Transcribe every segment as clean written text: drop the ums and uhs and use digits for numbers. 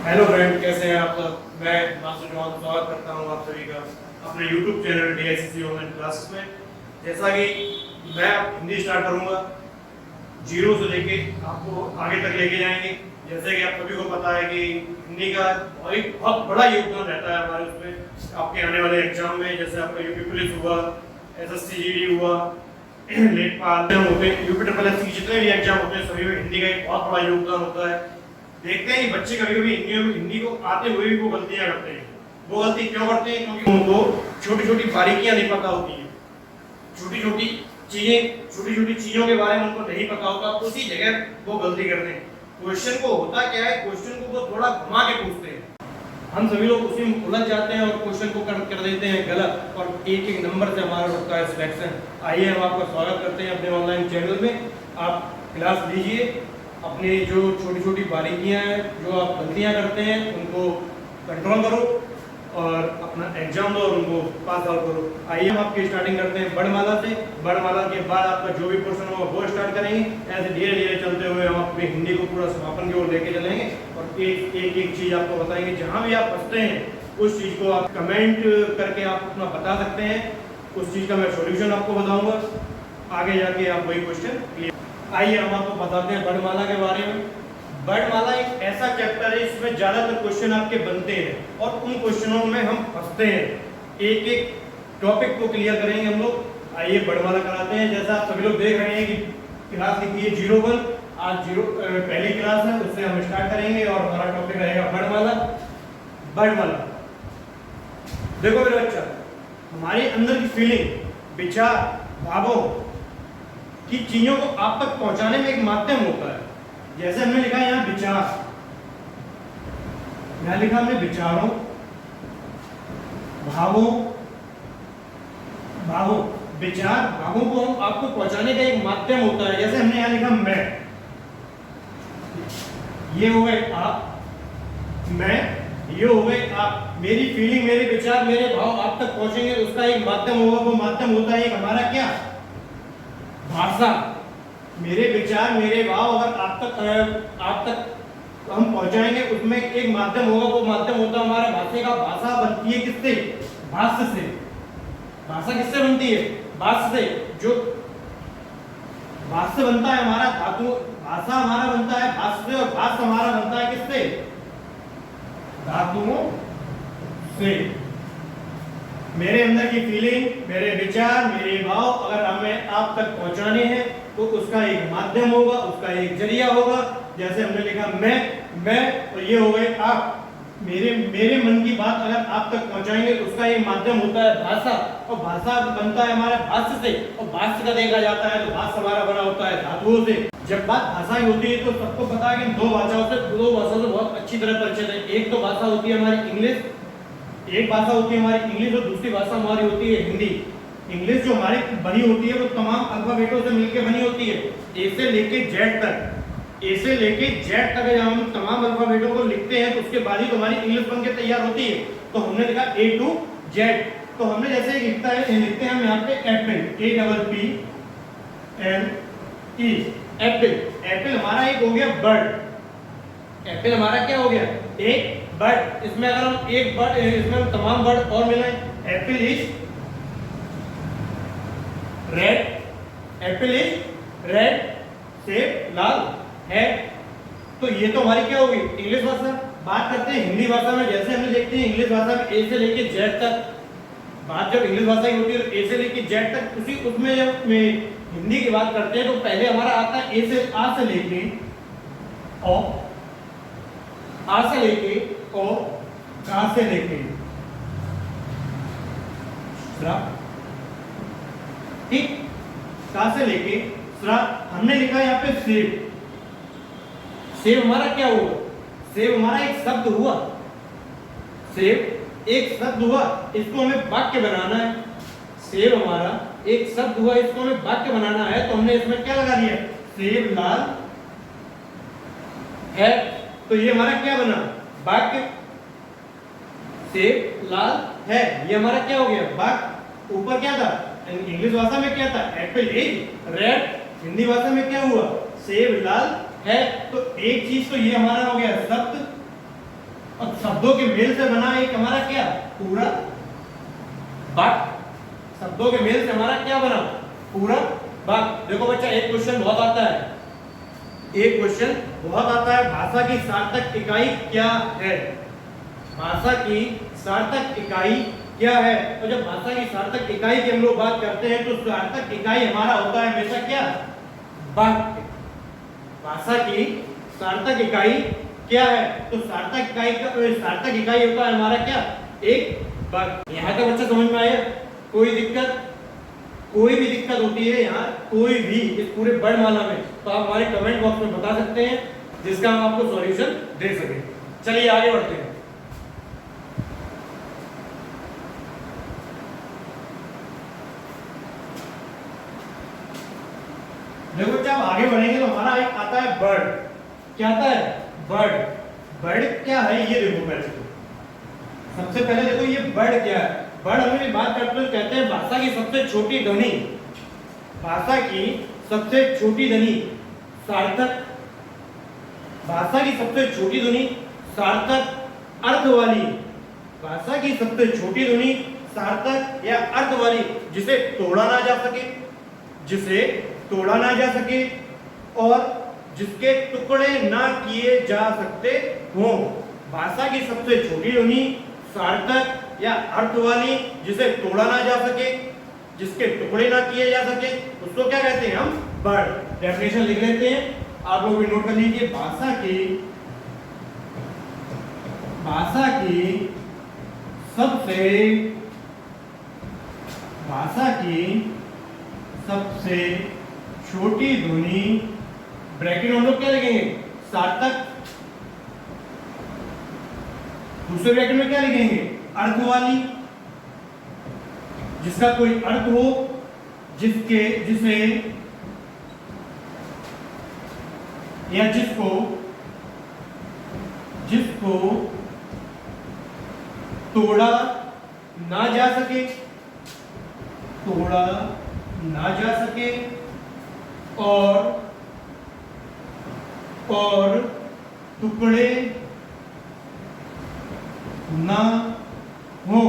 Hello friend, कैसे हैं आप सब। मैं मास्टर जॉन स्वागत करता हूं आप सभी का अपने YouTube channel DICC online classes में। जैसा कि मैं अब हिंदी स्टार्ट करूंगा, जीरो से लेके आपको आगे तक लेके जाएंगे। जैसे कि आप सभी को पता है कि हिंदी का बहुत बड़ा योगदान रहता है हमारे उसमें आपके आने वाले एग्जाम में। जैसे आपका यूपी पुलिस हुआ, SSC GD हुआ, लेटपाल होते हैं, यूपी ट्रिपल एस की जितने भी एग्जाम होते हैं सभी में हिंदी का एक बहुत बड़ा योगदान होता है। देखते हैं कि बच्चे कभी कभी हिंदी को आते हुए भी वो गलतियां करते हैं। वो गलती क्यों करते हैं? क्योंकि उनको छोटी छोटी बारीकियां नहीं पता होती हैं, छोटी छोटी चीजों के बारे में उनको नहीं पता होता, उसी जगह वो गलती करते हैं। क्वेश्चन को होता क्या है, क्वेश्चन को वो थोड़ा घुमा के पूछते हैं, हम सभी लोग उसी में उलझ जाते हैं और क्वेश्चन को कर देते हैं गलत, और एक एक नंबर से हमारा रुकता है सिलेक्शन। आइए हम आपका स्वागत करते हैं अपने ऑनलाइन चैनल में। आप क्लास लीजिए, अपनी जो छोटी छोटी बारीकियां हैं, जो आप गलतियां करते हैं, उनको कंट्रोल करो और अपना एग्जाम दो और उनको पास आउट करो। आइए हम आपकी स्टार्टिंग करते हैं वर्णमाला से। वर्णमाला के बाद आपका जो भी क्वेश्चन होगा वो स्टार्ट करेंगे। ऐसे धीरे धीरे चलते हुए हम अपनी हिंदी को पूरा समापन की ओर लेके चलेंगे और एक चीज आपको बताएंगे। जहां भी आप फंसते हैं उस चीज को आप कमेंट करके आप अपना बता सकते हैं, उस चीज का मैं सॉल्यूशन आपको बताऊंगा, आगे जाके आप वही क्वेश्चन क्लियर। आइए हम आपको बताते हैं वर्णमाला के बारे में। वर्णमाला एक ऐसा चैप्टर है इसमें ज्यादातर क्वेश्चन आपके बनते हैं और उन क्वेश्चनों में हम फंसते हैं। एक एक टॉपिक को क्लियर करेंगे हम लोग। आइए वर्णमाला कराते हैं। जैसा आप सभी लोग देख रहे हैं कि क्लास लिखी है 01। आज पहली क्लास है, उससे हम स्टार्ट करेंगे और हमारा टॉपिक रहेगा वर्णमाला। वर्णमाला देखो मेरे बच्चा, हमारे अंदर की फीलिंग, विचार, भावों की चीजों को आप तक पहुंचाने में एक माध्यम होता है। जैसे हमने लिखा है यहाँ विचार, यहाँ लिखा हमने विचारों, भावों विचार भावों को हम आपको पहुंचाने का एक माध्यम होता है। जैसे हमने यहाँ लिखा मैं, ये हो गए आप, मैं, ये हो गए आप। मेरी फीलिंग, मेरे विचार, मेरे भाव आप तक पहुंचेंगे, उसका एक माध्यम होगा। वो माध्यम होता है एक हमारा क्या? भाषा। मेरे विचार, मेरे भाव अगर आप तक हम पहुंचाएंगे, उसमें एक माध्यम होगा। वो माध्यम होता है हमारा भाषा का। भाषा बनती है किससे? भाष्य से। भाषा किससे बनती है? भाष्य से। जो भाष्य बनता है हमारा धातु, भाषा हमारा बनता है भाष्य से, और भाष्य हमारा बनता है किससे? धातुओं से। मेरे अंदर की फीलिंग, मेरे विचार, मेरे भाव अगर हमें आप तक पहुंचाने हैं तो उसका एक माध्यम होगा, उसका एक जरिया होगा। जैसे हमने लिखा मैं और ये हो गए आप। मेरे मन की बात अगर आप तक पहुंचाएंगे तो उसका एक माध्यम होता है भाषा, और भाषा बनता है हमारे भाष्य से, और भाष्य का देखा जाता है तो भाष्य हमारा बना होता है धातुओं से। जब बात भाषा की होती है तो सबको पता है कि दो भाषाओं से बहुत अच्छी तरह परिचित है। एक तो भाषा होती है हमारी इंग्लिश, एक भाषा होती है हमारी इंग्लिश, और दूसरी भाषा हमारी होती है हिंदी। इंग्लिश जो हमारी बनी होती है वो तमाम अल्फाबेटों से मिलकर बनी होती है, ए से लेके जेड तक। ए से लेके जेड तक जब हम तमाम अल्फाबेटों को लिखते हैं तो उसके बाद ही तो हमारी इंग्लिश बनके तैयार होती है। तो हमने लिखा A to Z। तो हमने जैसे लिखते हैं हम यहाँ पे एप्पल, APPLE, एप्पल। एप्पल हमारा एक हो गया बर्ड। एप्पल हमारा क्या हो गया? एक बर्ड। इसमें अगर हम एक बर्ड, इसमें हम तमाम बर्ड और मिलाएं, Apple is red, Apple is red, सेब लाल है। तो ये तो हमारी क्या होगी? इंग्लिश भाषा। बात करते हैं हिंदी भाषा में। जैसे हमने देखते हैं इंग्लिश भाषा में ए से लेके जेड तक, बात जब इंग्लिश भाषा की होती है तो ए से लेके जेड तक, उसमें जब हिंदी की बात करते हैं तो पहले हमारा आता है ए से आ से लेके ओ, आ से लेके ओ, का से लेके ठीक, का से लेके स्रा। हमने लिखा यहाँ पे सेब। सेब हमारा क्या हुआ? सेब हमारा एक शब्द हुआ। सेब एक शब्द हुआ, इसको हमें वाक्य बनाना है। सेब हमारा एक शब्द हुआ, इसको हमें वाक्य बनाना है। तो हमने इसमें क्या लगा दिया? सेब लाल है। तो ये हमारा क्या बना? वाक्य। सेब लाल है, ये हमारा क्या हो गया? वाक्य। ऊपर क्या था? इंग्लिश भाषा में क्या था? Apple is red. हिंदी भाषा में क्या हुआ? सेब लाल है। तो एक चीज तो ये हमारा हो गया शब्द, शब्दों के मेल से बना एक हमारा क्या पूरा वाक्य। शब्दों के मेल से हमारा क्या बना पूरा वाक्य। देखो बच्चा एक क्वेश्चन बहुत आता है, एक क्वेश्चन बहुत आता है, भाषा की सार्थक इकाई क्या है? भाषा की सार्थक इकाई क्या है? तो जब भाषा की सार्थक इकाई की हम लोग बात करते हैं तो सार्थक इकाई हमारा होता है हमेशा क्या वाक्य। भाषा की सार्थक इकाई क्या है? तो सार्थक इकाई होता है हमारा क्या एक वाक्य। यहाँ का बच्चा समझ में आया? कोई दिक्कत? कोई भी दिक्कत होती है यहाँ कोई भी इस पूरे वर्णमाला में तो आप हमारे कमेंट बॉक्स में बता सकते हैं जिसका हम आपको सॉल्यूशन दे सके। चलिए आगे बढ़ते हैं। देखो जब आगे बढ़ेंगे तो हमारा एक आता है बर्ड। क्या आता है? बर्ड। बर्ड क्या है ये देखो पहले तो। सबसे पहले देखो ये बर्ड क्या है। बर्ड हम बात करते हैं कहते हैं भाषा की सबसे छोटी ध्वनि। भाषा की सबसे छोटी ध्वनि सार्थक। भाषा की सबसे छोटी ध्वनि सार्थक अर्थ वाली। भाषा की सबसे छोटी ध्वनि सार्थक या अर्थ वाली जिसे तोड़ा ना जा सके, जिसे तोड़ा ना जा सके और जिसके टुकड़े ना किए जा सकते हों। भाषा की सबसे छोटी ध्वनि सार्थक या अर्थ वाली जिसे तोड़ा ना जा सके, जिसके टुकड़े ना किए जा सके, उसको क्या कहते हैं हम? वर्ड। डेफिनेशन लिख लेते हैं, आप लोग भी नोट कर लीजिए। भाषा की सबसे छोटी ध्वनि, ब्रैकेट में हम लोग क्या लिखेंगे? सार्थक। दूसरे ब्रैकेट में क्या लिखेंगे? अर्थ वाली, जिसका कोई अर्थ हो, जिसे या जिसको तोड़ा ना जा सके, तोड़ा ना जा सके और टुकड़े ना हो।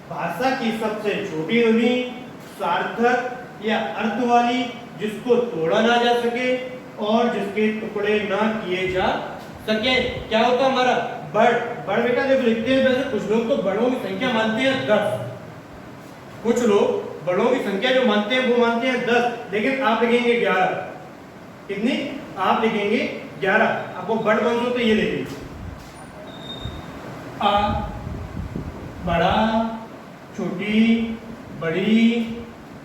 भाषा की सबसे छोटी ध्वनि सार्थक या अर्थ वाली जिसको तोड़ा ना जा सके और जिसके टुकड़े ना किए जा सके। क्या होता है हमारा? बर्ड। बर्ड बेटा देखो लिखते हैं वैसे कुछ लोग तो बड़ों की संख्या मानते हैं 10। कुछ लोग बड़ों की संख्या जो मानते हैं वो मानते हैं 10, लेकिन आप लिखेंगे 11। कितनी? आप लिखेंगे 11। आपको बर्ड कौन सा होता है ये देखिए। आ, बड़ा, छोटी, बड़ी,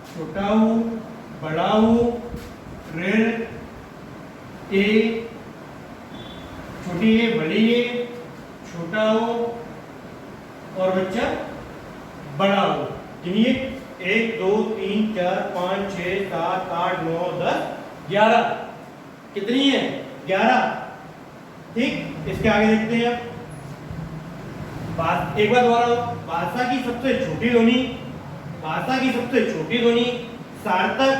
छोटाऊ, बड़ाऊ, ऋण, ए, छोटी ए, बड़ी ए, छोटाऊ और बच्चा बड़ाऊ। गिनिए 1 2 3 4 5 6 7 8 9 10 11। कितनी है? 11। ठीक, इसके आगे देखते हैं अब। एक बार दोबारा, भाषा की सबसे छोटी ध्वनि, भाषा की सबसे छोटी ध्वनि सार्थक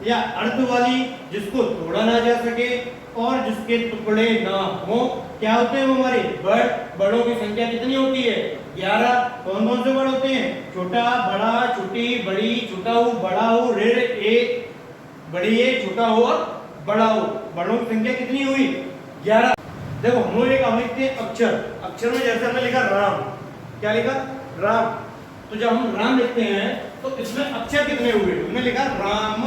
या अर्थ वाली जिसको तोड़ा ना जा सके और जिसके टुकड़े ना हो। क्या होते हैं वो हमारे? बर्ड। बड़ों की संख्या कितनी होती है? 11। कौन कौन से बर्ड होते हैं? छोटा, बड़ा, छोटी, बड़ी, छोटाऊ, बड़ाऊ, ऋण, ए, बड़ी ए, छोटाऊ और बड़ाऊ। बड़ों की संख्या कितनी हुई? 11। देखो हम लोग एक लिखते हैं अक्षर। अक्षर में जैसे हमने लिखा राम। क्या लिखा? राम। तो जब हम राम लिखते हैं तो इसमें अक्षर कितने हुए? हमने लिखा राम।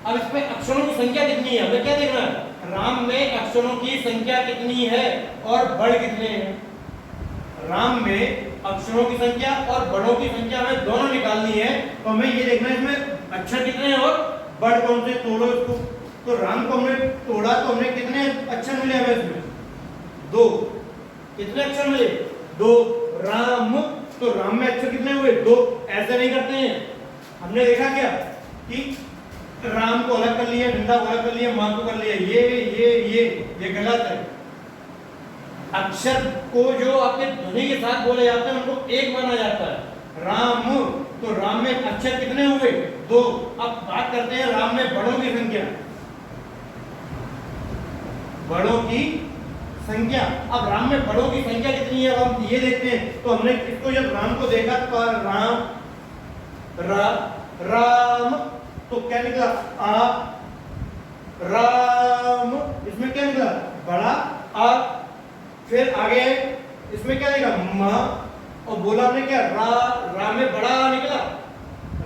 अब इसमें अक्षरों की संख्या कितनी है हमें क्या देखना है? राम में अक्षरों की संख्या कितनी है और बड़ कितने हैं? राम में अक्षरों की संख्या और बड़ों की संख्या हमें दोनों निकालनी है। तो हमें ये देखना है इसमें अक्षर कितने हैं और बड़ कौन से। तोड़ो इसको। तो राम को हमने तोड़ा तो हमने कितने अक्षर मिले हमें इसमें? 2। कितने अक्षर मिले? 2। राम। तो राम में अक्षर कितने हुए? 2। ऐसे नहीं करते हैं। हमने देखा क्या कि राम को अलग कर लिया, डंडा को अलग कर लिया, मां को कर लिया। ये गलत है। अक्षर को जो आपके ध्वनि के साथ बोले जाते हैं उनको एक माना जाता है। राम। तो राम में अक्षर कितने हुए? 2। अब बात करते हैं राम में बड़ों की संख्या। बड़ों की संख्या। अब राम में बड़ों की संख्या कितनी है, अब हम ये देखते हैं। तो हमने इसको जब राम को देखा तो राम राम तो क्या निकला आ राम, इसमें क्या निकला बड़ा आ। फिर आगे इसमें क्या निकला म, और बोला हमने क्या रा में बड़ा आ निकला,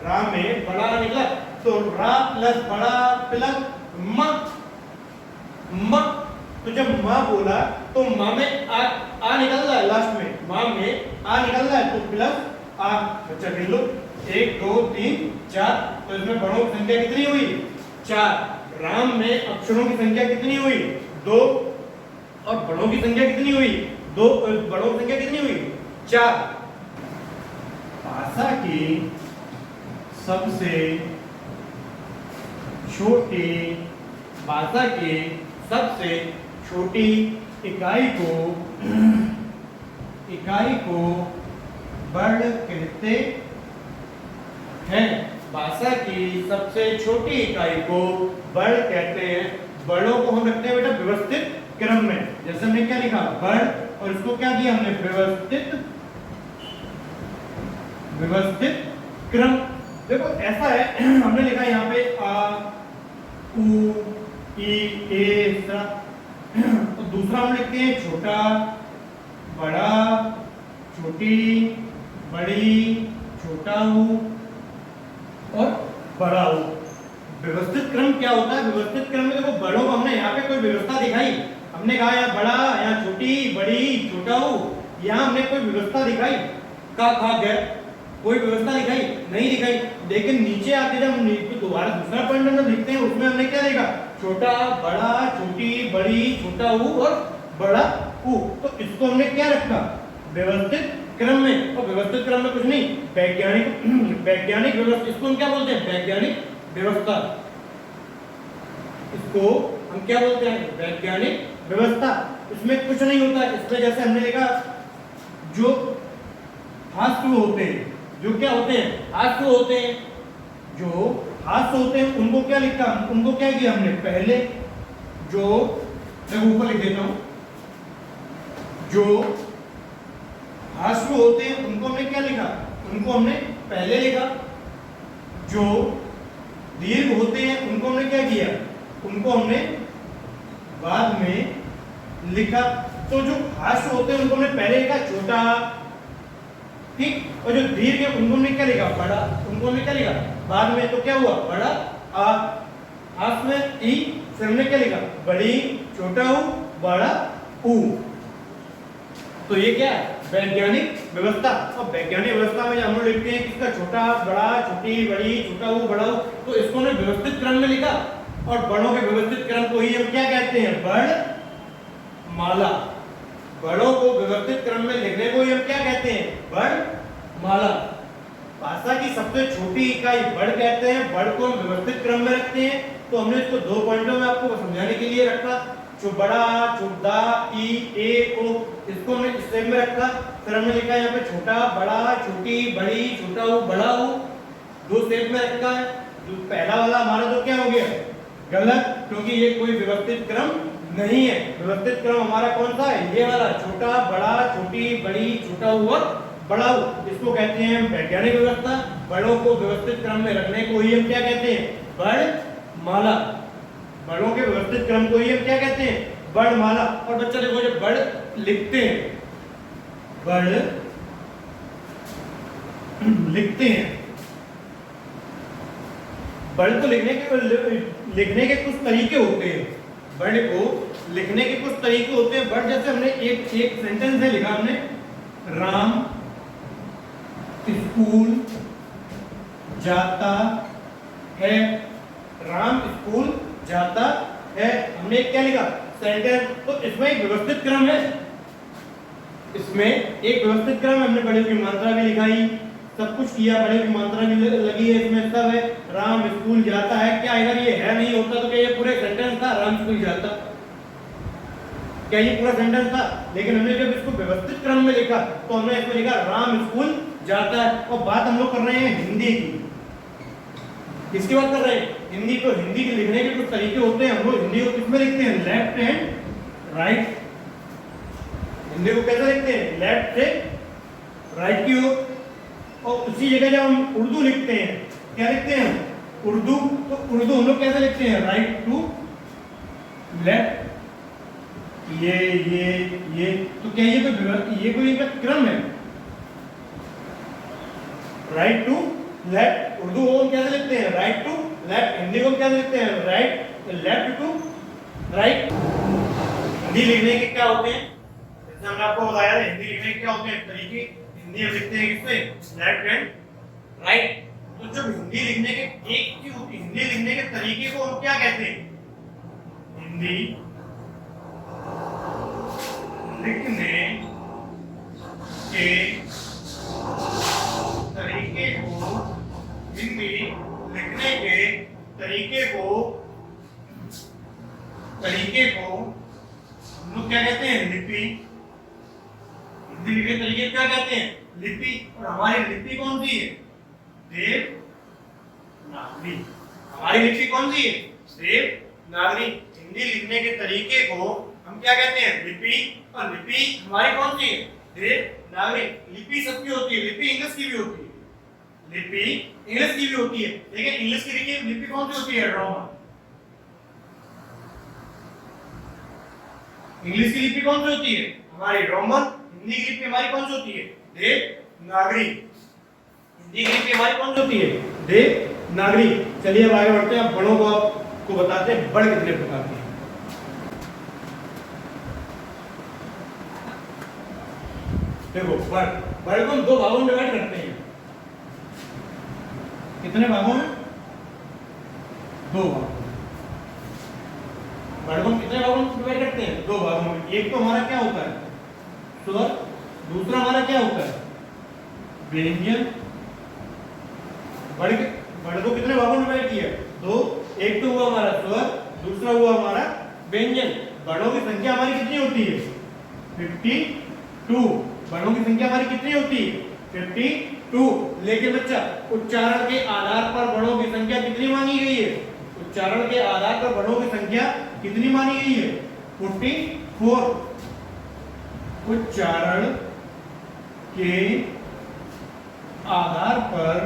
रा में बड़ा आ निकला। तो रा प्लस बड़ा प्लस म, तो जब माँ बोला तो माँ में आ निकल रहा है, लास्ट में माँ में आ निकल रहा है, तो प्लस आ। बच्चा गिन लो 1 2 3 4। तो इसमें बड़ों की संख्या कितनी हुई 4। राम में अक्षरों की संख्या कितनी हुई 2, और बड़ों की संख्या कितनी हुई 2, बड़ों की संख्या कितनी हुई 4। भाषा की सबसे छोटी, भाषा की सबसे छोटी इकाई को वर्ड कहते हैं। भाषा की सबसे छोटी इकाई को वर्ड कहते हैं। वर्डों को हम रखते हैं बेटा व्यवस्थित क्रम में। जैसे हमने क्या लिखा वर्ड, और इसको क्या किया हमने व्यवस्थित क्रम। देखो ऐसा है, हमने लिखा यहाँ पे आ उ ई ए स। तो दूसरा हम लिखते हैं छोटा बड़ा छोटी बड़ी छोटा ऊ और बड़ा ऊ। व्यवस्थित क्रम क्या होता है, व्यवस्थित क्रम में देखो बड़ों को हमने यहाँ पे कोई व्यवस्था दिखाई, हमने कहा यहाँ बड़ा यहाँ छोटी बड़ी छोटा ऊ, यहाँ हमने कोई व्यवस्था दिखाई का खा गया, कोई व्यवस्था दिखाई नहीं दिखाई। लेकिन नीचे आके जब हम दोबारा दूसरा पॉइंट हम लिखते हैं उसमें हमने क्या देखा छोटा बड़ा छोटी बड़ी छोटा ऊ और बड़ा ऊ। तो इसको हमने क्या रखा व्यवस्थित क्रम में। और व्यवस्थित क्रम में कुछ नहीं, वैज्ञानिक व्यवस्था, इसको हम क्या बोलते हैं वैज्ञानिक व्यवस्था। इसको हम क्या बोलते हैं वैज्ञानिक व्यवस्था। इसमें कुछ नहीं होता, इसमें जैसे हमने देखा जो हास्य होते हैं, जो क्या होते हैं हास्य होते हैं, जो हास्य होते हैं उनको क्या लिखा, उनको क्या किया हमने पहले, जो मैं ऊपर लिख देता हूं, जो हास्य होते हैं उनको हमने क्या लिखा, उनको हमने पहले लिखा। जो दीर्घ होते हैं उनको हमने क्या किया, उनको हमने बाद में लिखा। तो जो हास्य होते हैं उनको हमने पहले लिखा छोटा, ठीक, और जो दीर्घ है उनको हमने क्या लिखा बड़ा, उनको हमने क्या लिखा बाद में। तो क्या हुआ बड़ा आ, आस में ई, फिर हमने क्या लिखा बड़ी छोटा ऊ बड़ा ऊ। तो ये क्या है वैज्ञानिक व्यवस्था। और वैज्ञानिक व्यवस्था में हम लोग लिखते हैं किसका छोटा बड़ा छोटी बड़ी छोटा ऊ बड़ा ऊ। तो इसको हमने व्यवस्थित क्रम में लिखा, और बड़ों के व्यवस्थित क्रम को ही हम क्या कहते हैं वर्ण माला। बड़ों को व्यवस्थित क्रम में लिखने को ही हम क्या कहते हैं वर्ण माला। भाषा की सबसे छोटी इकाई वर्ड कहते हैं, वर्ड को हम व्यवस्थित क्रम में रखते हैं। तो हमने इसको 2 पॉइंटों में आपको समझाने के लिए रखा, जो बड़ा छोटा ई ए ओ, इसको हमने इस टाइप में रखा। फिर हमने लिखा यहाँ पे छोटा बड़ा छोटी बड़ी छोटा ऊ बड़ा ऊ, 2 स्टेप में रखा है। जो पहला वाला हमारा तो क्या हो गया गलत, क्योंकि ये कोई व्यवस्थित क्रम नहीं है। व्यवस्थित क्रम हमारा कौन सा है, ये वाला छोटा बड़ा छोटी बड़ी छोटा ऊ और बड़ा ऊ। इसको कहते हैं वैज्ञानिक व्यवस्था। बड़ों को व्यवस्थित क्रम में रखने को ही हम क्या कहते हैं वर्णमाला। बड़ों के व्यवस्थित क्रम को ही हम क्या कहते हैं वर्णमाला। और बच्चा देखो जब वर्ड लिखते हैं, वर्ड लिखते हैं, वर्ड को लिखने के कुछ तरीके होते हैं। वर्ड को लिखने के कुछ तरीके होते हैं। वर्ड जैसे हमने एक सेंटेंस में लिखा, हमने राम स्कूल जाता है, राम स्कूल जाता है, हमने क्या लिखा सेंटेंस। तो इसमें एक व्यवस्थित क्रम है, इसमें एक व्यवस्थित क्रम है। हमने बड़े की मात्रा भी लिखाई, सब कुछ किया, बड़े की मात्रा भी लगी है, इसमें सब है। राम स्कूल जाता है, क्या अगर ये है नहीं होता तो क्या ये पूरे सेंटेंस था राम स्कूल जाता, क्या ये पूरा सेंटेंस था। लेकिन हमने जब इसको व्यवस्थित क्रम में लिखा तो हमने इसमें लिखा राम स्कूल जाता है। और बात हम लोग कर रहे हैं हिंदी की, किसकी बात कर रहे हैं हिंदी। तो हिंदी के लिखने के कुछ तरीके होते हैं। हम लोग हिंदी को किसमें लिखते हैं लेफ्ट एंड राइट हिंदी को कैसे लिखते हैं, लेफ्ट से राइट की ओर। और उसी जगह जब हम उर्दू लिखते हैं, क्या लिखते हैं उर्दू, तो उर्दू हम लोग कैसे लिखते हैं, राइट टू लेफ्ट। ये तो क्या ये कोई इनका क्रम है, राइट टू लेफ्ट। उर्दू को हम कैसे लिखते हैं, राइट टू लेफ्ट। हिंदी को हम कैसे लिखते हैं, right left to right. Hindi लिखने के क्या होते हैं, जैसे हमने आपको बताया था, हिंदी लिखने के क्या होते हैं तरीके। हिंदी हम लिखते हैं किससे, लेफ्ट एंड राइट। तो जब हिंदी लिखने के हिंदी लिखने के तरीके को हम क्या कहते हैं, हिंदी लिखने के तरीके को, हिंदी लिखने के तरीके को हम लोग क्या कहते हैं, लिपि। हिंदी लिखने के तरीके क्या कहते हैं, लिपि। और हमारी लिपि कौन सी है, देवनागरी। हमारी लिपि कौन सी है, देवनागरी। हिंदी लिखने के तरीके को हम क्या कहते हैं, लिपि। और लिपि हमारी कौन सी है, देवनागरी। लिपि सबकी होती है, लिपि इंग्लिश की भी होती है, लिपि इंग्लिश की भी होती है, लेकिन इंग्लिश की लिपि कौन सी होती है, रोमन। इंग्लिश की लिपि कौन सी होती है, हमारी रोमन। हिंदी की लिपि हमारी कौन सी होती है, देवनागरी। हिंदी की लिपि हमारी कौन सी होती है, देवनागरी। चलिए अब आगे बढ़ते हैं। अब बड़ों को आपको बताते हैं बड़ कितने प्रकार के हैं। देखो बड़ को हम दो भागों में डिवाइड करते हैं। कितने भागों में, दो भागों। बड़ को हम कितने भागों में डिवाइड करते हैं, दो भागों में। एक तो हमारा क्या होता है, स्वर। दूसरा हमारा क्या होता है, व्यंजन। बड़ को कितने भागों में डिवाइड किया, दो। एक तो हुआ हमारा स्वर, दूसरा हुआ हमारा व्यंजन। बड़ों की संख्या हमारी कितनी होती है, 52। बड़ों की संख्या हमारी कितनी होती है, 52। लेकिन बच्चा उच्चारण के आधार पर बड़ों की संख्या कितनी मानी गई है, उच्चारण के आधार पर बड़ों की संख्या कितनी मानी गई है, 44। उच्चारण के आधार पर,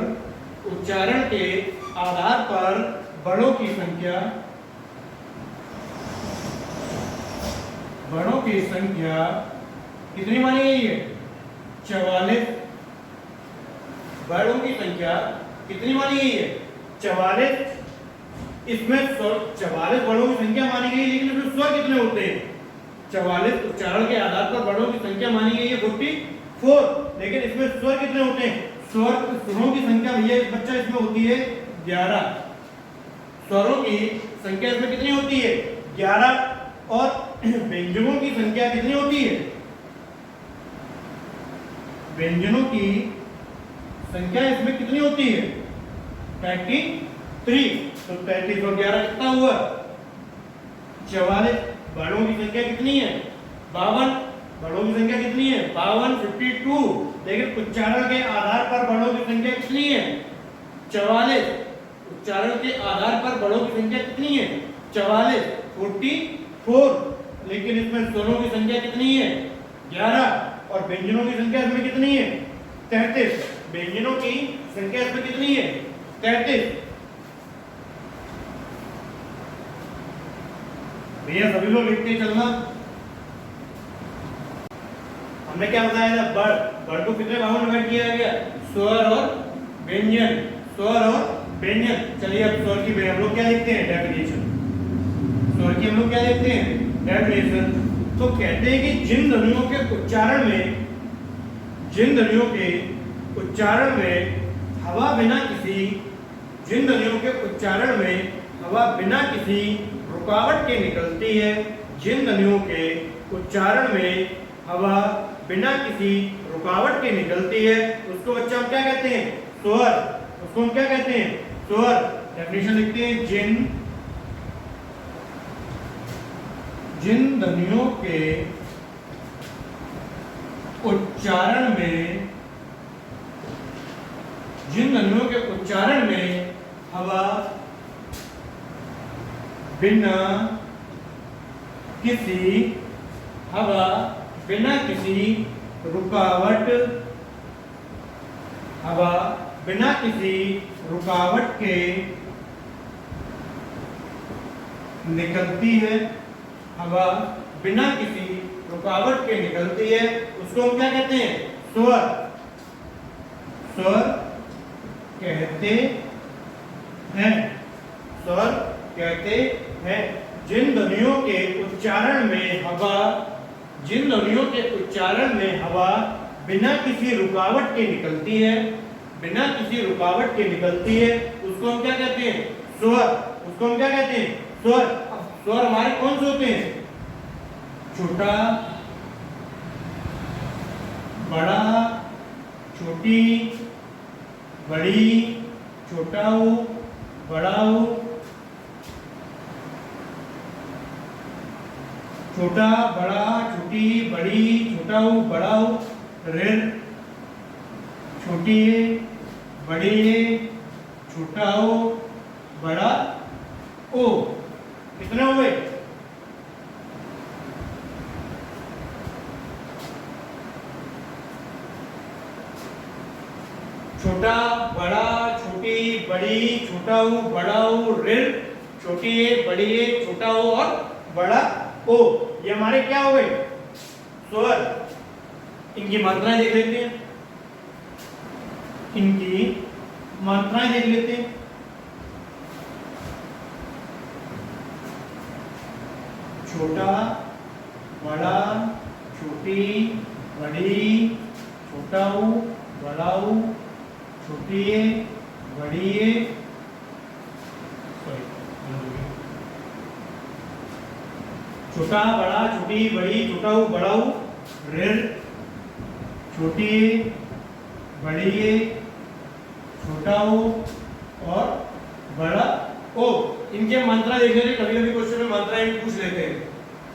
उच्चारण के आधार पर बड़ों की संख्या, बड़ों की संख्या कितनी मानी गई है, 44। बड़ों की संख्या कितनी मानी गई है, 44। इसमें 44 बड़ों की संख्या मानी गई, लेकिन इसमें स्वर कितने होते हैं, 44। उच्चारण के आधार पर बड़ों की संख्या मानी गई है 44, लेकिन इसमें स्वर कितने होते हैं, स्वरों की संख्या भैया इस बच्चा इसमें होती है 11। स्वरों की संख्या इसमें कितनी होती है, 11। और व्यंजनों की संख्या कितनी होती है, व्यंजनों की संख्या इसमें कितनी होती है, 33। तो 33 और 11 कितना हुआ, 44। बड़ों की संख्या कितनी है, 52। बड़ों की संख्या कितनी है, 52, 52। लेकिन उच्चारण के आधार पर बड़ों की संख्या कितनी है, 44। उच्चारण के आधार पर बड़ों की संख्या कितनी है, 44, 44। लेकिन इसमें स्वरों की संख्या कितनी है, 11। और व्यंजनों की संख्या इसमें कितनी है, 33। व्यंजनों की संख्या इसमें कितनी है, 33। भैया सभी लोग लिखते चलना। हमने क्या बताया था, बड़ को कितने भागों में डिवाइड किया गया, स्वर और व्यंजन, स्वर और व्यंजन। चलिए अब स्वर की हम लोग क्या लिखते हैं, डेफिनेशन। स्वर की हम लोग क्या लिखते हैं, डेफिनेशन। तो कहते हैं कि जिन ध्वनियों के उच्चारण में, जिन ध्वनियों के उच्चारण में हवा बिना किसी, जिन ध्वनियों के उच्चारण में हवा बिना किसी रुकावट के निकलती है, जिन ध्वनियों के उच्चारण में हवा बिना किसी रुकावट के निकलती है, उसको बच्चा हम क्या कहते हैं, स्वर। उसको हम क्या कहते हैं, स्वर। डेफिनेशन लिखते हैं, जिन ध्वनियों के उच्चारण में, जिन ध्वनियों के उच्चारण में हवा बिना किसी, हवा बिना किसी रुकावट हवा बिना किसी रुकावट के निकलती है। हवा बिना किसी रुकावट के निकलती है, उसको हम क्या कहते हैं? स्वर। स्वर कहते हैं। स्वर कहते हैं। जिन ध्वनियों के उच्चारण में हवा जिन ध्वनियों के उच्चारण में हवा बिना किसी रुकावट के निकलती है, बिना किसी रुकावट के निकलती है, उसको हम क्या कहते हैं? स्वर। उसको हम क्या कहते हैं? स्वर। स्वर हमारे कौन से होते हैं? छोटा, बड़ा, छोटी, बड़ी, छोटा हो, बड़ा हो, छोटा, बड़ा, छोटी, बड़ी, छोटा हो, बड़ा हो, ऋण, छोटी है, बड़ी है, छोटा हो, बड़ा ओ। कितने हो गए? छोटा, बड़ा, छोटी, बड़ी, छोटा हो, बड़ा हो, ऋण, छोटी है, बड़ी है, छोटा हो और बड़ा ओ। ये हमारे क्या हो गए? स्वर। इनकी मात्राएं देख लेते हैं। इनकी मात्राएं देख लेते हैं। छोटा, बड़ा, छोटी, बड़ी, छोटा हो, बड़ा हो, छोटी है, बड़ी है, छोटा, बड़ा, छोटी, बड़ी, छोटा हो, बड़ा हो, ऋण, छोटी है, बड़ी है, छोटा हो और बड़ा ओ। इनके मात्रा देख लेते हैं। कभी कभी क्वेश्चन में मात्राएं पूछ लेते हैं,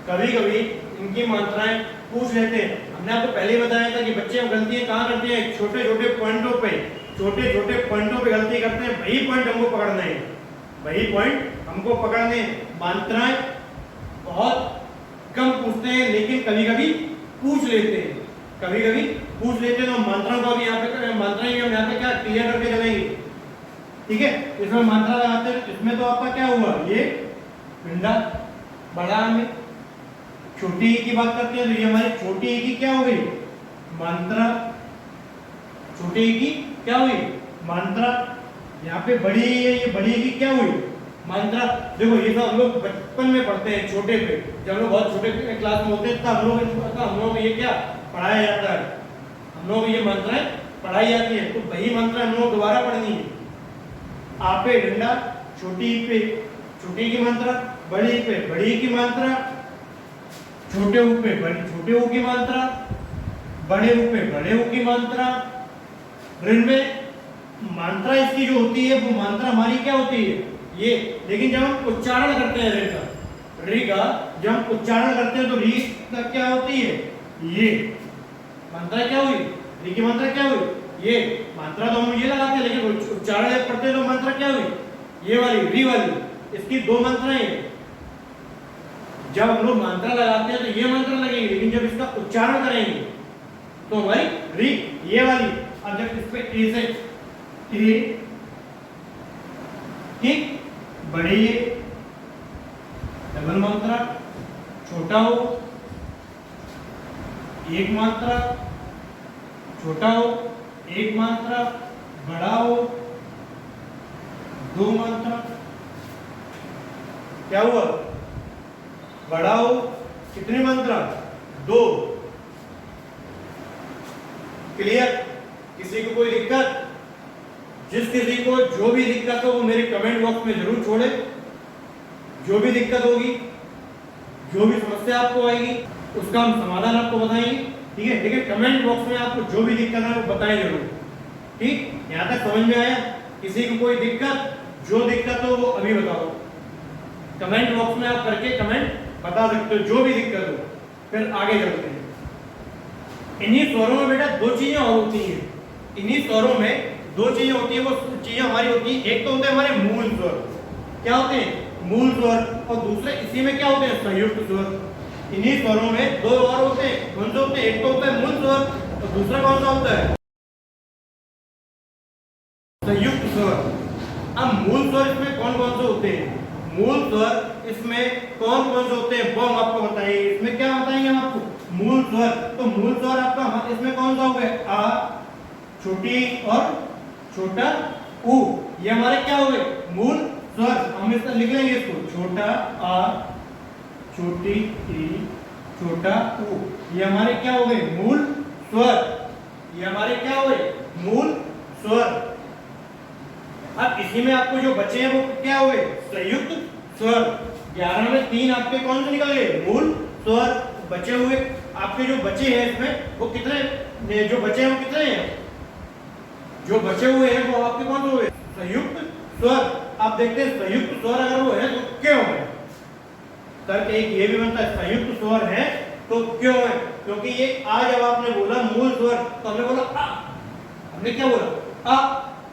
कभी कभी इनकी मात्राएं पूछ लेते हैं। हमने आपको पहले ही बताया था कि बच्चे गलतियां कहाँ करते हैं? छोटे छोटे पॉइंटों पे गलती करते हैं। वही पॉइंट हमको पकड़ना है, वही पॉइंट हमको पकड़ने। मात्राएं बहुत कम पूछते हैं, लेकिन कभी कभी पूछ लेते हैं। कभी कभी पूछ लेते हैं तो मात्राओं को भी यहाँ पे मात्राएं हम यहाँ पे क्या क्लियर करके चलेंगे। ठीक है, इसमें मात्रा लगाते हैं। इसमें तो आपका क्या हुआ? ये पिंडा, बड़ा में छोटी ई की बात करते हैं तो ये हमारी छोटी ई की क्या हो गई? मात्रा। छोटी ई की क्या हुई? मात्रा। यहाँ पे बड़ी है, ये बड़ी की क्या हुई? मात्रा। देखो ये सब हम लोग बचपन में पढ़ते हैं, छोटे पे, जब हम लोग बहुत छोटे क्लास में होते हैं तब हम लोग ये क्या पढ़ाया जाता है? हम लोग ये मात्राएं पढ़ाई जाती है। तो वही मात्रा हम लोग दोबारा पढ़नी है। आपे डंडा, छोटी पे छोटी की मात्रा, बड़ी पे बड़ी की मात्रा, छोटे ऊ पे छोटे ऊ की मात्रा, बड़े ऊ पे बड़े ऊ की मात्रा। ऋण में मात्रा इसकी जो होती है वो मात्रा हमारी क्या होती है? ये। लेकिन जब हम उच्चारण करते हैं ऋ का जब हम उच्चारण करते हैं तो री का क्या होती है? ये। मात्रा क्या हुई? री की मात्रा क्या हुई? ये। मात्रा तो हम ये लगाते हैं, लेकिन उच्चारण जब पढ़ते हैं तो मात्रा क्या हुई? ये वाली, री वाली। इसकी दो मात्राएं हैं। जब हम लोग मात्रा लगाते हैं तो ये मात्रा लगेगी, लेकिन जब इसका उच्चारण करेंगे तो हमारी री ये वाली। अब जब इस पे ए से ए, ठीक, बड़ी है, डबल मात्रा, छोटा हो, एक मात्रा, छोटा हो, एक मात्रा, बड़ा हो, दो मात्रा। क्या हुआ? बड़ा हो, कितनी मात्रा? दो। क्लियर? किसी को कोई दिक्कत? जिस किसी को जो भी दिक्कत हो वो मेरे कमेंट बॉक्स में जरूर छोड़े। जो भी दिक्कत होगी, जो भी समस्या आपको आएगी, उसका हम समाधान आपको बताएंगे। ठीक है, लेकिन कमेंट बॉक्स में आपको जो भी दिक्कत है वो बताएं जरूर। ठीक, यहाँ तक समझ में आया? किसी को कोई दिक्कत, जो दिक्कत हो वो अभी बताओ। कमेंट बॉक्स में आप करके कमेंट बता सकते हो, जो भी दिक्कत हो। फिर आगे चलते हैं। इन्हीं स्वरों में बेटा दो चीजें और होती हैं। इन्हीं स्वरों में दो चीजें होती है। वो चीजें हमारी होती है, एक तो होते हैं हमारे मूल स्वर। क्या होते हैं? मूल स्वर। और दूसरे इसी में क्या होते हैं? संयुक्त स्वर। इन्हीं स्वरों में दो और होते हैं। कौन से होते हैं? एक तो होता है मूल स्वर और दूसरा कौन सा होता है? संयुक्त स्वर। अब मूल स्वर इसमें कौन कौन से होते हैं? मूल स्वर इसमें कौन कौन से होते हैं वो हम आपको बताएंगे। इसमें क्या बताएंगे हम आपको? मूल स्वर। तो मूल स्वर आपका इसमें कौन सा होगा? आ, छोटी और छोटा ऊ, ये हमारे क्या हो गए? मूल स्वर। हम इसका लिख लेंगे इसको, छोटा आ, छोटी ई, छोटा ऊ, ये हमारे क्या हो गए? मूल स्वर। ये हमारे क्या हो गए? मूल स्वर। अब इसी में आपको जो बचे हैं वो क्या हुए? संयुक्त स्वर। 11 में 3 आपके कौन से निकल गए? मूल स्वर। बचे हुए आपके जो बचे हैं इसमें वो कितने, जो बचे हैं वो कितने हैं? जो बचे हुए हैं वो आपके कौन से हुए? संयुक्त स्वर। आप देखते हैं संयुक्त स्वर अगर वो है तो क्यों है? तर्क एक ये भी बनता है, संयुक्त स्वर है तो क्यों है? क्योंकि ये आ जब आपने बोला मूल स्वर तो हमने बोला आ, हमने क्या बोला? आ,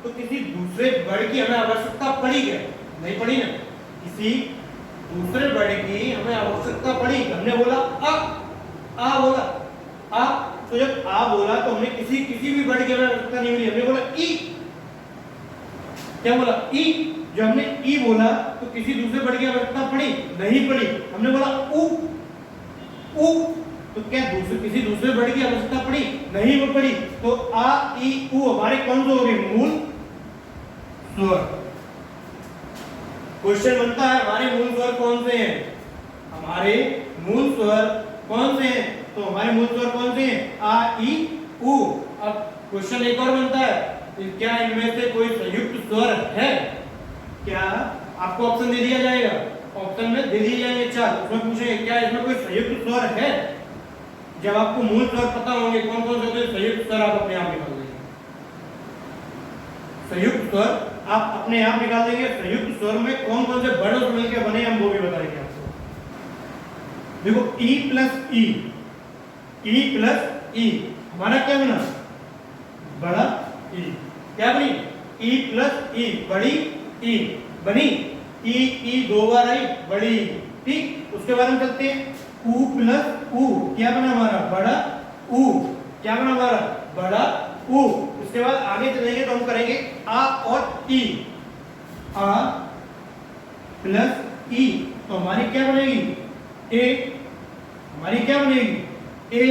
तो किसी दूसरे वर्ड की हमें आवश्यकता पड़ी क्या? नहीं पड़ी ना। किसी दूसरे वर्ड की हमें आवश्यकता पड़ी, हमने बोला आ बोला आ, तो जब आ बोला तो हमने किसी भी वर्ड की हमें आवश्यकता नहीं मिली, हमने बोला ई। क्या बोला? ई। जब हमने ई बोला तो किसी दूसरे वर्ड की आवश्यकता पड़ी? नहीं पड़ी, हमने बोला उ। तो क्या किसी दूसरे वर्ड की आवश्यकता पड़ी? नहीं वो पड़ी। तो आ ई उ हमारे कौन से हो गए? मूल स्वर। क्वेश्चन बनता है हमारे मूल स्वर कौन से हैं? हमारे मूल स्वर कौन से हैं? तो हमारे मूल स्वर कौन से हैं? आ ई उ। अब क्वेश्चन एक और बनता है, क्या इनमें से कोई संयुक्त स्वर है? क्या आपको ऑप्शन दे दिया जाएगा? ऑप्शन में दे दिए जाएंगे 4, उसमें पूछेंगे क्या इसमें कोई संयुक्त स्वर है? जब आपको मूल स्वर पता होंगे कौन कौन से होते हैं, संयुक्त स्वर आप अपने आप निकाल देंगे। संयुक्त स्वर आप अपने आप निकाल देंगे। संयुक्त स्वर में कौन कौन से वर्णों से मिलकर बने हम वो भी बताएंगे आपको। देखो ई प्लस ई, ई प्लस ई हमारा क्या बना? बड़ा ई। क्या बनी? ई प्लस ई, बड़ी ई बनी। ई दो बार आई, बड़ी। ठीक, उसके बाद हम चलते हैं ऊ प्लस ऊ, क्या बना हमारा? बड़ा ऊ। क्या बना हमारा? बड़ा ऊ। उसके बाद आगे चलेंगे तो हम करेंगे आ और ई, आ प्लस ई, तो हमारी क्या बनेगी? ए। हमारी क्या बनेगी? ए।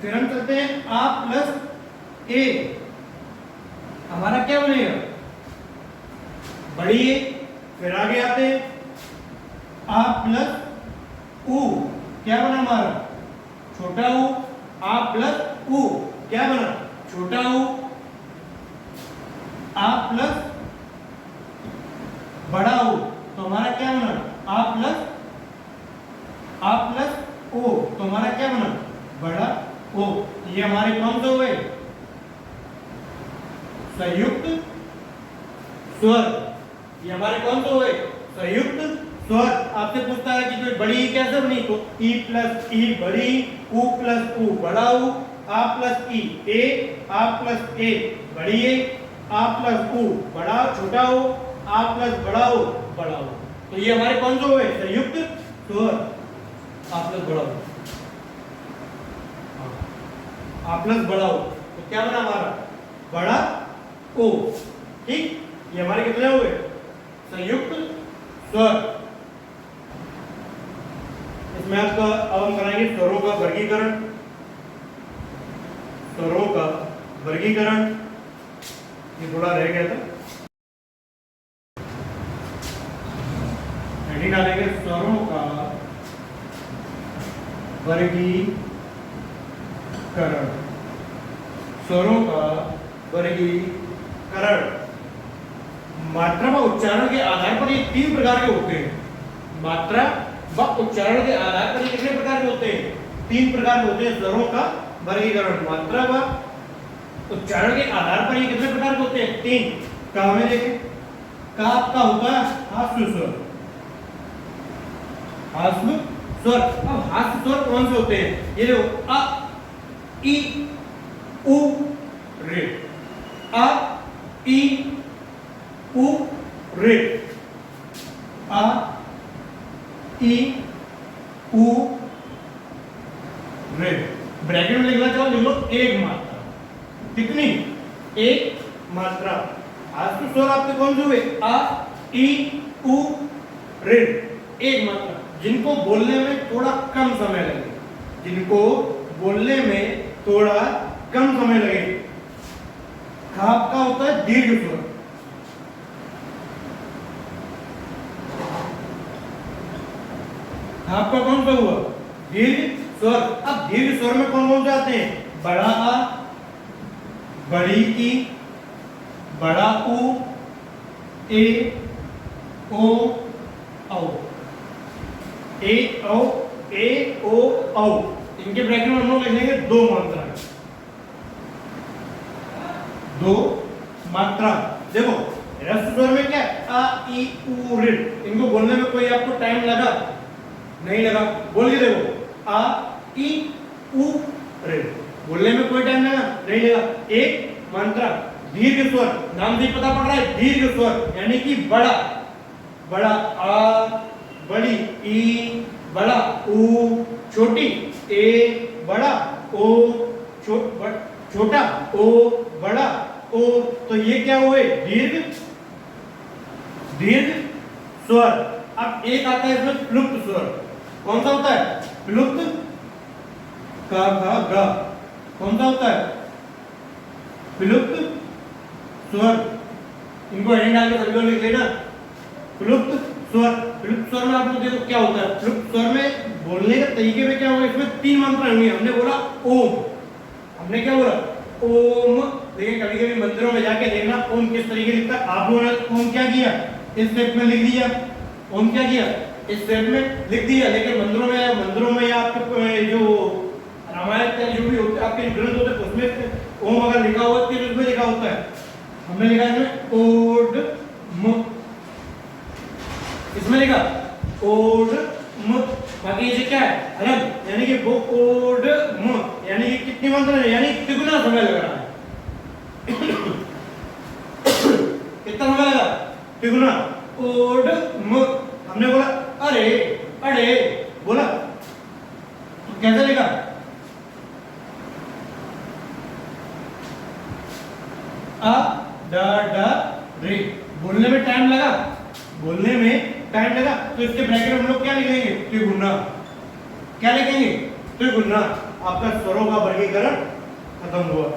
फिर हम चलते हैं आ प्लस ए, हमारा क्या बनेगा? बड़ी ए। फिर आगे आते हैं आ प्लस ऊ, क्या बना हमारा? छोटा ऊ। आ प्लस ऊ, क्या बना? छोटा ऊ। आ प्लस बड़ा ऊ, तो हमारा क्या बना? आ प्लस ओ, तो हमारा क्या बना? बड़ा ओ। ये हमारे कौन से हुए? संयुक्त स्वर। ये हमारे कौन से हुए? संयुक्त स्वर। आपसे पूछता है कि कोई बड़ी कैसे बनी? तो ई प्लस ई बड़ी, ऊ प्लस ऊ बड़ा ऊ, आ प्लस ई ए, आ प्लस ए बड़ी ए, आ प्लस ऊ बड़ा छोटा ऊ, आ प्लस बड़ा ऊ बड़ा ऊ। तो ये हमारे कौन से हुए? संयुक्त स्वर। आ प्लस बड़ा ऊ, आ प्लस बड़ा ऊ, तो क्या बना हमारा? बड़ा ओ। ठीक, ये हमारे कितने हुए? संयुक्त स्वर। इसमें आपका अब हम कराएंगे स्वरों का वर्गीकरण। स्वरों का वर्गीकरण ये थोड़ा रह गया था, हेडिंग डालेंगे स्वरों का वर्गीकरण। स्वरों का वर्गीकरण। मात्रा व उच्चारण के आधार पर ये 3 प्रकार के होते हैं। मात्रा व उच्चारण के आधार पर ये कितने प्रकार के होते हैं? 3 प्रकार के होते हैं स्वरों का वर्गीकरण। मात्रा व उच्चारण के आधार पर ये कितने प्रकार के होते हैं? 3। का में देखें, का आपका होता है हास्य स्वर। हास्य स्वर। अब हास्य स्वर कौन से होते हैं? ये देखो अ ई उ रे, अ ई उ रे, अ ई उ एक मात्रा। कितनी? एक मात्रा। आज तो स्वर आपके कौन से हुए? आ, ई, उ, ऋ, एक मात्रा, जिनको बोलने में थोड़ा कम समय लगे, जिनको बोलने में थोड़ा कम समय लगे। खाप का होता है दीर्घ स्वर। खाप का कौन सा हुआ? दीर्घ स्वर। अब दीर्घ स्वर में कौन कौन से आते हैं? बड़ा आ, बड़ी ई, बड़ा उ, ए, ओ, औ। ए, औ, ए, ओ, औ। इनके ब्रैकेट में हम लोग लिख लेंगे दो मात्रा। दो मात्रा। देखो ह्रस्व स्वर में क्या है? आ, ई, उ, ऋ। इनको बोलने में कोई आपको टाइम लगा? नहीं लगा। बोल के देखो, आ, ई, उ, ऋ। बोलने में कोई टाइम लगा? नहीं लगा। एक मात्रा। दीर्घ स्वर, नाम से पता पड़ रहा है, दीर्घ स्वर यानी कि बड़ा। बड़ा आ, बड़ी ई, बड़ा उ, छोटी ए, बड़ा ओ, छोटा ओ, बड़ा ओ। तो ये क्या हुए? दीर्घ दीर्घ स्वर। अब एक आता है इसमें प्लुप्त स्वर। कौन सा होता है? प्लुप्त। का, खा, गा। कौन सा होता है? प्लुप्त स्वर। इनको हेडिंग डाल के सभी लोग लिख लेना। प्लुप्त स्वर। प्लुप्त स्वर में आप लोग देखो क्या होता है। प्लुप्त स्वर में बोलने के तरीके में क्या होगा? इसमें तीन मात्राएं होंगी। हमने बोला ओम। हमने क्या बोला? ओम। लेकिन कभी कभी मंदिरों में जाके देखना ओम किस तरीके लिखता है। आप लोगों ने ओम क्या किया? इस स्टेप में लिख दिया। ओम क्या किया? इस स्टेप में लिख दिया। लेकिन मंदिरों में या आपके जो रामायण के जो भी होते आपके ग्रंथ होते हैं उसमें ओम अगर लिखा हुआ तो उसमें लिखा होता है। हमने लिखा है ओड म। इसमें लिखा ओड म। बाकी ये क्या है? अलग, यानी कि वो ओड म यानी कि कितनी मात्रा है? यानी तिगुना समय लग रहा है। कितना समय लगा? तिगुना। ओड म। हमने बोला अरे अरे बोला तो कैसे लिखा? आ, डा, डा, रे। बोलने में टाइम लगा? बोलने में टाइम लगा तो इसके ब्रैकेट में हम लोग क्या लिखेंगे? त्रिगुणा। क्या लिखेंगे? त्रिगुणा। आपका स्वरों का वर्गीकरण खत्म हुआ।